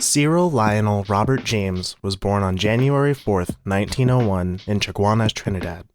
Cyril Lionel Robert James was born on January 4th, 1901 in Chaguanas, Trinidad.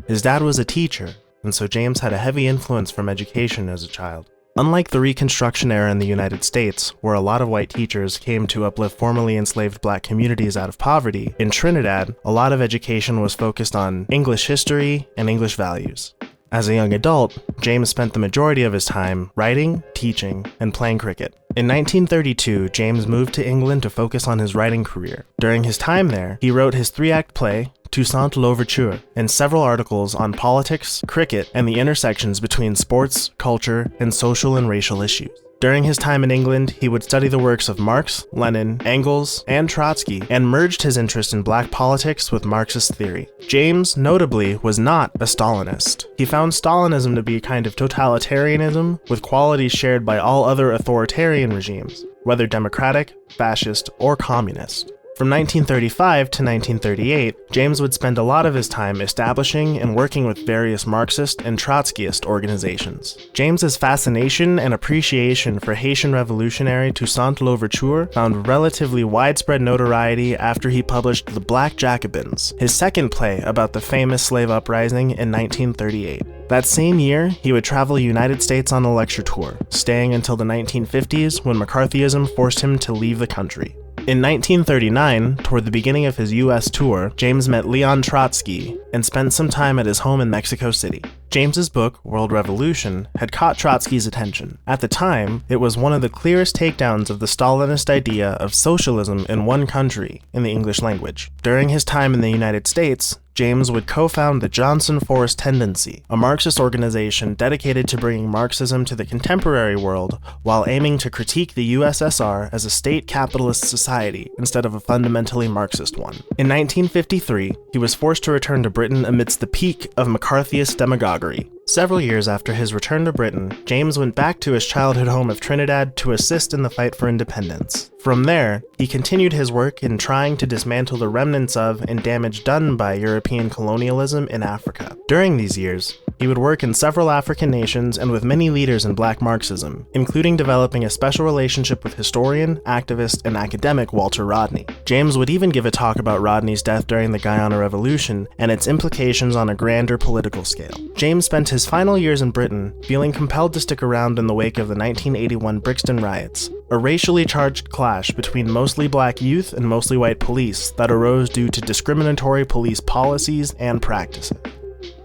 His dad was a teacher, and so James had a heavy influence from education as a child. Unlike the Reconstruction era in the United States, where a lot of white teachers came to uplift formerly enslaved black communities out of poverty, in Trinidad, a lot of education was focused on English history and English values. As a young adult, James spent the majority of his time writing, teaching, and playing cricket. In 1932, James moved to England to focus on his writing career. During his time there, he wrote his three-act play, Toussaint L'Ouverture, and several articles on politics, cricket, and the intersections between sports, culture, and social and racial issues. During his time in England, he would study the works of Marx, Lenin, Engels, and Trotsky, and merged his interest in black politics with Marxist theory. James, notably, was not a Stalinist. He found Stalinism to be a kind of totalitarianism with qualities shared by all other authoritarian regimes, whether democratic, fascist, or communist. From 1935 to 1938, James would spend a lot of his time establishing and working with various Marxist and Trotskyist organizations. James's fascination and appreciation for Haitian revolutionary Toussaint L'Ouverture found relatively widespread notoriety after he published The Black Jacobins, his second play about the famous slave uprising in 1938. That same year, he would travel the United States on a lecture tour, staying until the 1950s when McCarthyism forced him to leave the country. In 1939, toward the beginning of his US tour, James met Leon Trotsky and spent some time at his home in Mexico City. James's book, World Revolution, had caught Trotsky's attention. At the time, it was one of the clearest takedowns of the Stalinist idea of socialism in one country in the English language. During his time in the United States, James would co-found the Johnson Forest Tendency, a Marxist organization dedicated to bringing Marxism to the contemporary world while aiming to critique the USSR as a state capitalist society instead of a fundamentally Marxist one. In 1953, he was forced to return to Britain amidst the peak of McCarthyist demagoguery. Several years after his return to Britain, James went back to his childhood home of Trinidad to assist in the fight for independence. From there, he continued his work in trying to dismantle the remnants of and damage done by European colonialism in Africa. During these years, he would work in several African nations and with many leaders in black Marxism, including developing a special relationship with historian, activist, and academic Walter Rodney. James would even give a talk about Rodney's death during the Guyana Revolution and its implications on a grander political scale. James spent his final years in Britain feeling compelled to stick around in the wake of the 1981 Brixton riots, a racially charged clash between mostly black youth and mostly white police that arose due to discriminatory police policies and practices.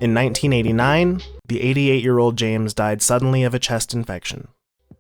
In 1989, the 88-year-old James died suddenly of a chest infection.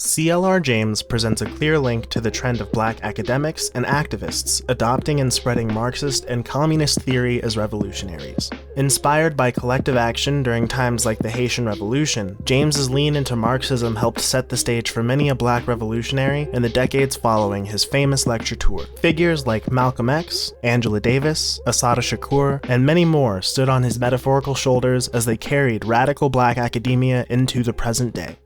C.L.R. James presents a clear link to the trend of black academics and activists adopting and spreading Marxist and communist theory as revolutionaries. Inspired by collective action during times like the Haitian Revolution, James's lean into Marxism helped set the stage for many a black revolutionary in the decades following his famous lecture tour. Figures like Malcolm X, Angela Davis, Assata Shakur, and many more stood on his metaphorical shoulders as they carried radical black academia into the present day.